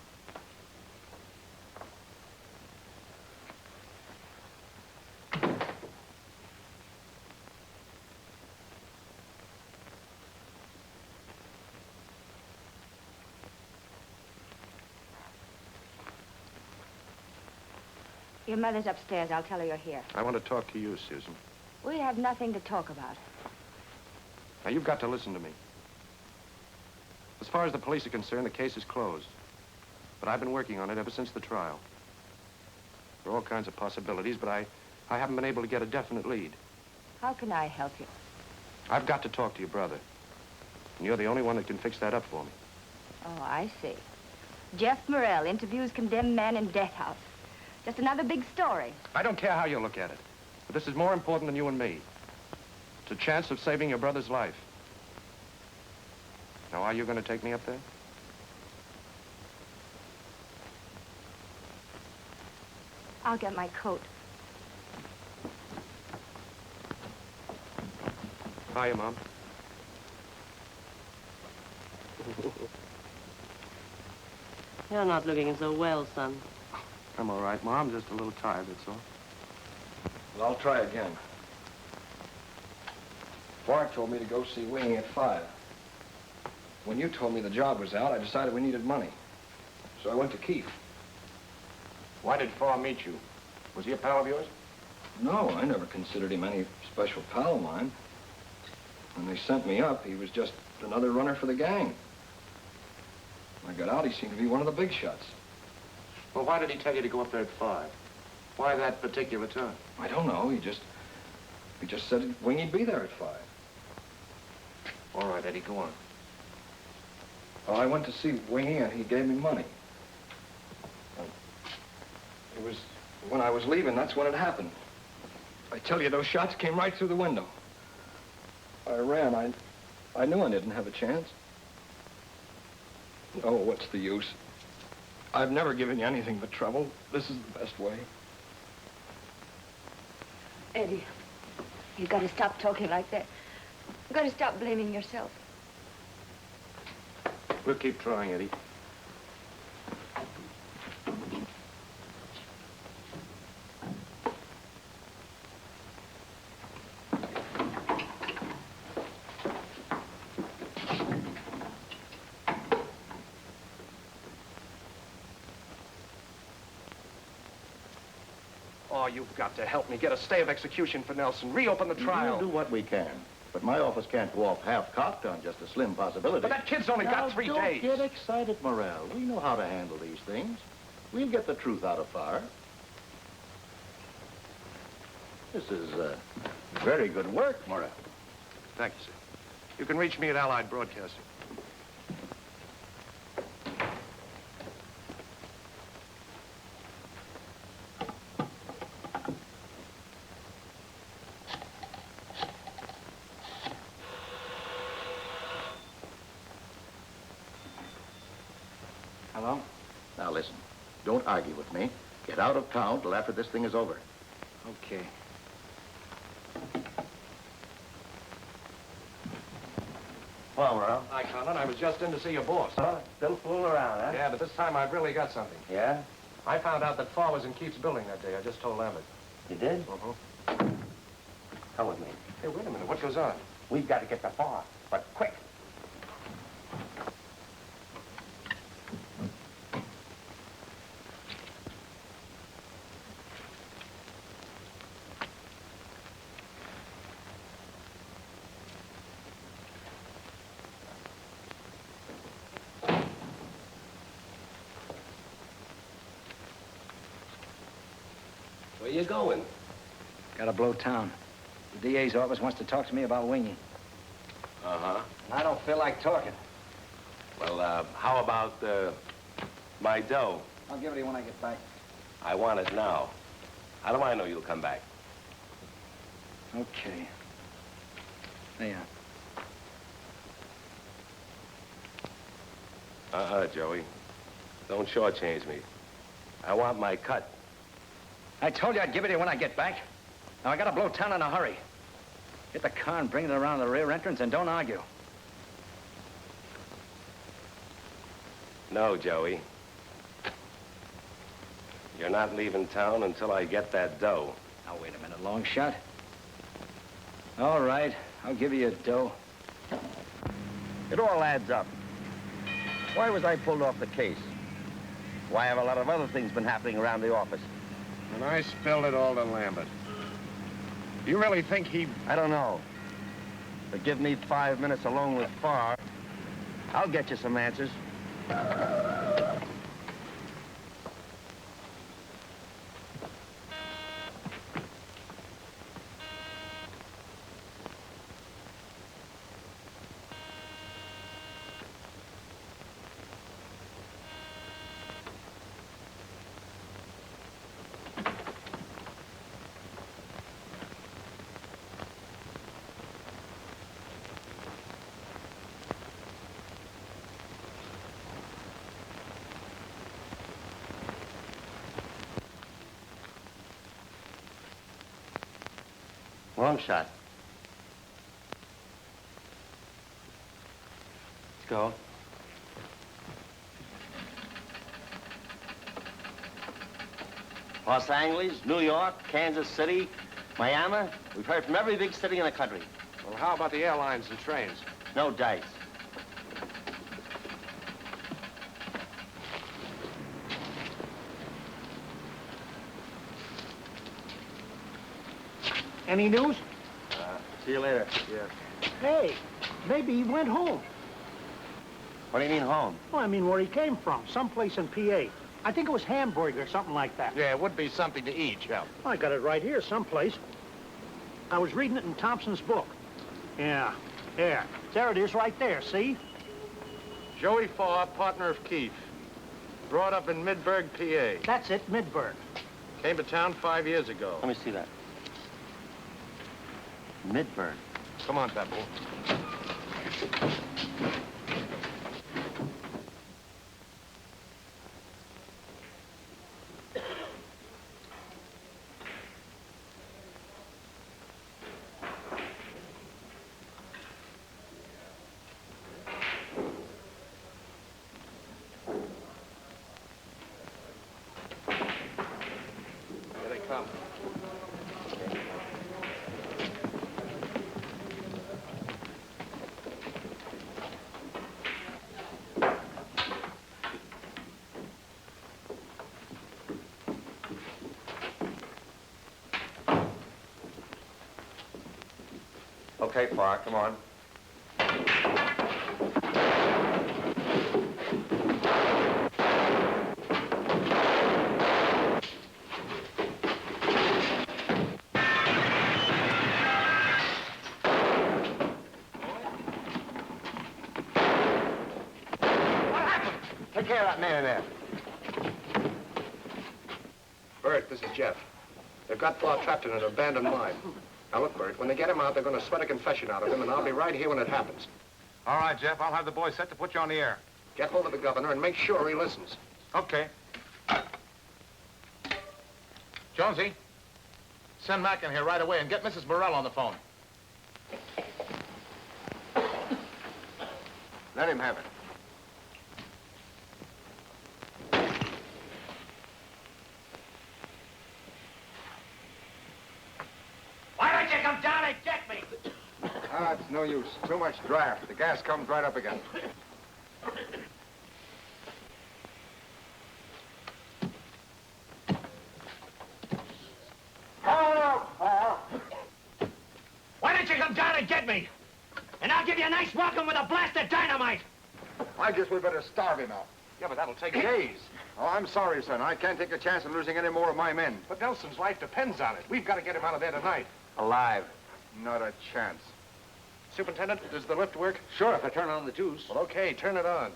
Your mother's upstairs. I'll tell her you're here. I want to talk to you, Susan. We have nothing to talk about. Now, you've got to listen to me. As far as the police are concerned, the case is closed. But I've been working on it ever since the trial. There are all kinds of possibilities, but I haven't been able to get a definite lead. How can I help you? I've got to talk to your brother. And you're the only one that can fix that up for me. Oh, I see. Jeff Morrell interviews condemned man in death house. Just another big story. I don't care how you look at it. But this is more important than you and me. It's a chance of saving your brother's life. Now, are you going to take me up there? I'll get my coat. Hiya, Mom. You're not looking so well, son. I'm all right, Mom. Just a little tired, that's all. Well, I'll try again. Bart told me to go see Wingy at 5. When you told me the job was out, I decided we needed money. So I went to Keefe. Why did Farr meet you? Was he a pal of yours? No, I never considered him any special pal of mine. When they sent me up, he was just another runner for the gang. When I got out, he seemed to be one of the big shots. Well, why did he tell you to go up there at 5? Why that particular time? I don't know. He just said Wingy'd be there at 5. All right, Eddie, go on. Well, I went to see Wingy, and he gave me money. It was when I was leaving, that's when it happened. I tell you, those shots came right through the window. I ran. I knew I didn't have a chance. Oh, what's the use? I've never given you anything but trouble. This is the best way. Eddie, you've got to stop talking like that. You've got to stop blaming yourself. We'll keep trying, Eddie. Oh, you've got to help me get a stay of execution for Nelson. Reopen the trial. We'll do what we can. But my office can't go off half-cocked on just a slim possibility. But that kid's only got 3 days. Don't get excited, Morrell. We know how to handle these things. We'll get the truth out of Farr. This is very good work, Morrell. Thank you, sir. You can reach me at Allied Broadcasting. Hello? Now listen, don't argue with me. Get out of town till after this thing is over. Okay. Well, Morrell. Hi, Conlon. I was just in to see your boss. Huh? Still fooling around, huh? Yeah, but this time I've really got something. Yeah? I found out that Farr was in Keefe's building that day. I just told Lambert. You did? Uh-huh. Come with me. Hey, wait a minute. What goes on? We've got to get to Farr, but quick. Where you going? Gotta blow town. The DA's office wants to talk to me about Wingy. Uh-huh. I don't feel like talking. Well, how about, my dough? I'll give it to you when I get back. I want it now. How do I know you'll come back? Okay. There you are. Joey. Don't shortchange me. I want my cut. I told you I'd give it to you when I get back. Now, I gotta blow town in a hurry. Get the car and bring it around the rear entrance and don't argue. No, Joey. You're not leaving town until I get that dough. Now, wait a minute, long shot. All right, I'll give you a dough. It all adds up. Why was I pulled off the case? Why have a lot of other things been happening around the office? And I spilled it all to Lambert. You really think he... I don't know. But give me 5 minutes alone with Farr. I'll get you some answers. Long shot. Let's go. Los Angeles, New York, Kansas City, Miami, we've heard from every big city in the country. Well, how about the airlines and trains? No dice. Any news? See you later. Yeah. Hey, maybe he went home. What do you mean home? Well, I mean where he came from, someplace in PA. I think it was Hamburg or something like that. Yeah, it would be something to eat, Jeff. I got it right here, someplace. I was reading it in Thompson's book. Yeah, there. There it is right there, see? Joey Farr, partner of Keefe. Brought up in Midburg, PA. That's it, Midburg. Came to town 5 years ago. Let me see that. Midburg. Come on, Pebble. Here they come. Okay, Farr, come on. Take care of that man in there. Bert, this is Jeff. They've got Farr trapped in an abandoned mine. Now, look, Bert, when they get him out, they're going to sweat a confession out of him, and I'll be right here when it happens. All right, Jeff, I'll have the boys set to put you on the air. Get hold of the governor and make sure he listens. Okay. Jonesy, send Mac in here right away and get Mrs. Morrell on the phone. Let him have it. Why don't you come down and get me? Ah, it's no use. Too much draft. The gas comes right up again. Why don't you come down and get me? And I'll give you a nice welcome with a blast of dynamite. I guess we better starve him out. Yeah, but that'll take days. Oh, I'm sorry, son. I can't take a chance of losing any more of my men. But Nelson's life depends on it. We've got to get him out of there tonight. Alive. Not a chance. Superintendent, does the lift work? Sure, if I turn on the juice. Well, okay, turn it on.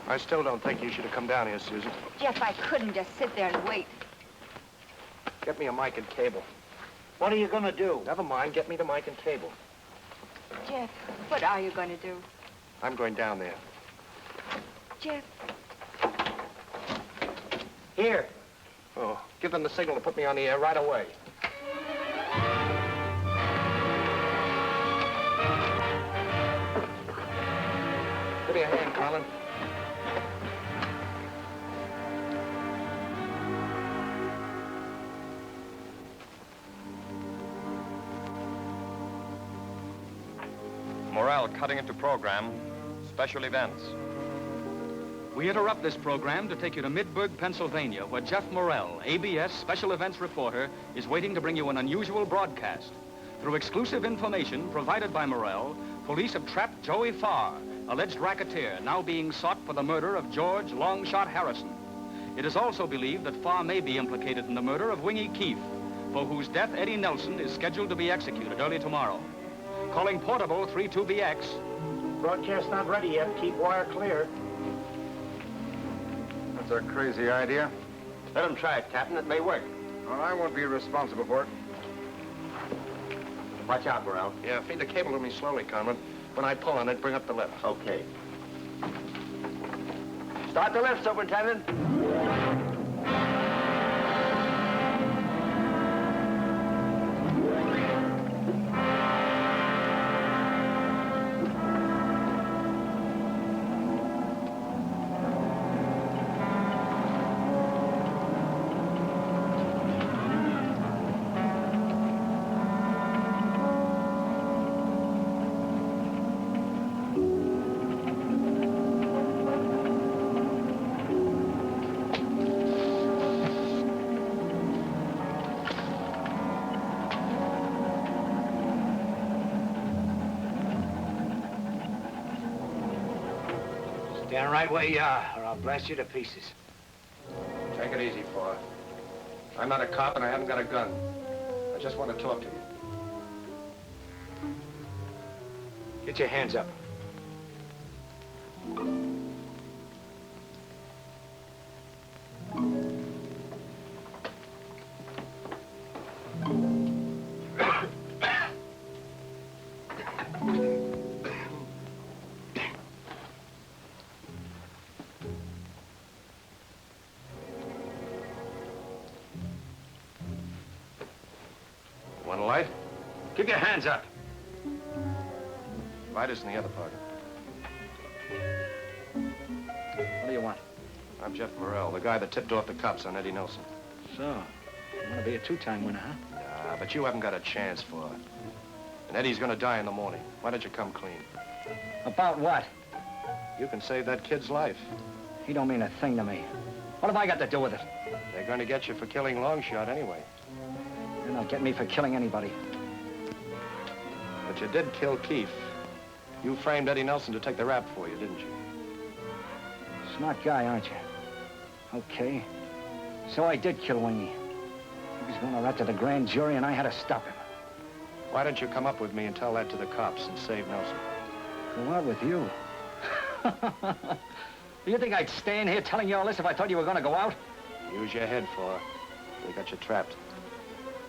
I still don't think you should have come down here, Susan. Jeff, I couldn't just sit there and wait. Get me a mic and cable. What are you gonna do? Never mind, get me the mic and cable. Jeff, what are you going to do? I'm going down there. Jeff. Here. Oh, give them the signal to put me on the air right away. Give me a hand, Colin. Morrell cutting into program, special events. We interrupt this program to take you to Midburg, Pennsylvania, where Jeff Morrell, ABS special events reporter, is waiting to bring you an unusual broadcast. Through exclusive information provided by Morrell, police have trapped Joey Farr, alleged racketeer, now being sought for the murder of George Longshot Harrison. It is also believed that Farr may be implicated in the murder of Wingy Keefe, for whose death Eddie Nelson is scheduled to be executed early tomorrow. Calling portable 32BX. Broadcast not ready yet. Keep wire clear. That's a crazy idea. Let him try it, Captain. It may work. Well, I won't be responsible for it. Watch out, Morrell. Yeah, feed the cable to me slowly, Conrad. When I pull on it, bring up the lift. Okay. Start the lift, Superintendent. Stand right where you are, or I'll blast you to pieces. Take it easy, Paul. I'm not a cop and I haven't got a gun. I just want to talk to you. Get your hands up. Want a light? Keep your hands up. Light is in the other pocket. What do you want? I'm Jeff Morrell, the guy that tipped off the cops on Eddie Nelson. So, you want to be a two-time winner, huh? Yeah, but you haven't got a chance for it. And Eddie's gonna die in the morning. Why don't you come clean? About what? You can save that kid's life. He don't mean a thing to me. What have I got to do with it? They're gonna get you for killing Longshot anyway. They're not getting me for killing anybody. But you did kill Keefe. You framed Eddie Nelson to take the rap for you, didn't you? Smart guy, aren't you? Okay. So I did kill Wingy. He was going to rat to the grand jury, and I had to stop him. Why don't you come up with me and tell that to the cops and save Nelson? Go out with you? You think I'd stand here telling you all this if I thought you were going to go out? Use your head, for they got you trapped.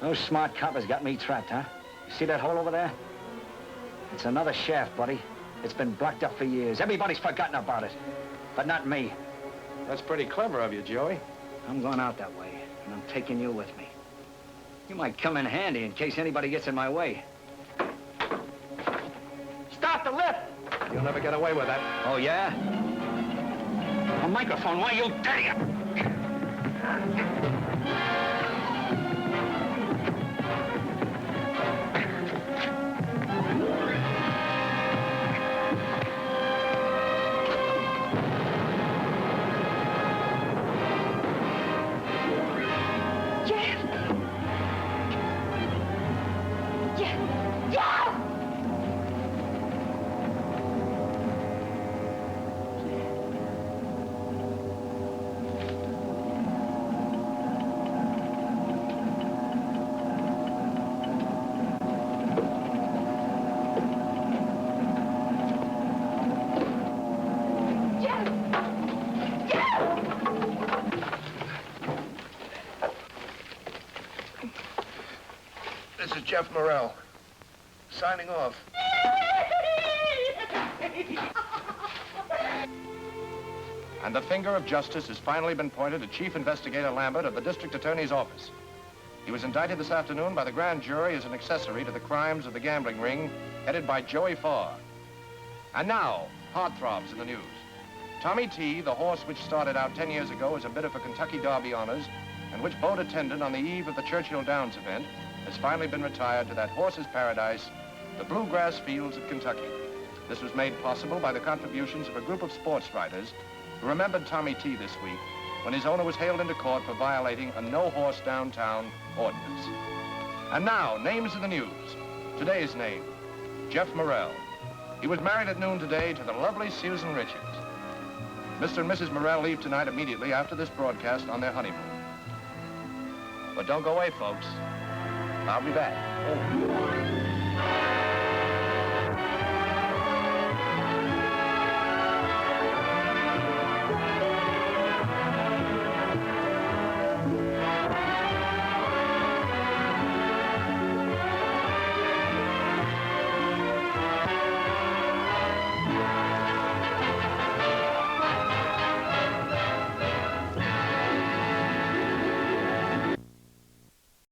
Those smart coppers got me trapped, huh? You see that hole over there? It's another shaft, buddy. It's been blocked up for years. Everybody's forgotten about it. But not me. That's pretty clever of you, Joey. I'm going out that way, and I'm taking you with me. You might come in handy in case anybody gets in my way. Stop the lift! You'll never get away with that. Oh, yeah? A microphone, why you dare you? This is Jeff Morrell, signing off. And the finger of justice has finally been pointed at Chief Investigator Lambert of the District Attorney's Office. He was indicted this afternoon by the grand jury as an accessory to the crimes of the gambling ring headed by Joey Farr. And now, heartthrobs in the news. Tommy T, the horse which started out 10 years ago as a bidder for Kentucky Derby honors and which Bode attended on the eve of the Churchill Downs event, has finally been retired to that horse's paradise, the bluegrass fields of Kentucky. This was made possible by the contributions of a group of sports writers who remembered Tommy T this week when his owner was hailed into court for violating a no-horse downtown ordinance. And now, names in the news. Today's name, Jeff Morrell. He was married at noon today to the lovely Susan Richards. Mr. and Mrs. Morrell leave tonight immediately after this broadcast on their honeymoon. But don't go away, folks. I'll be back.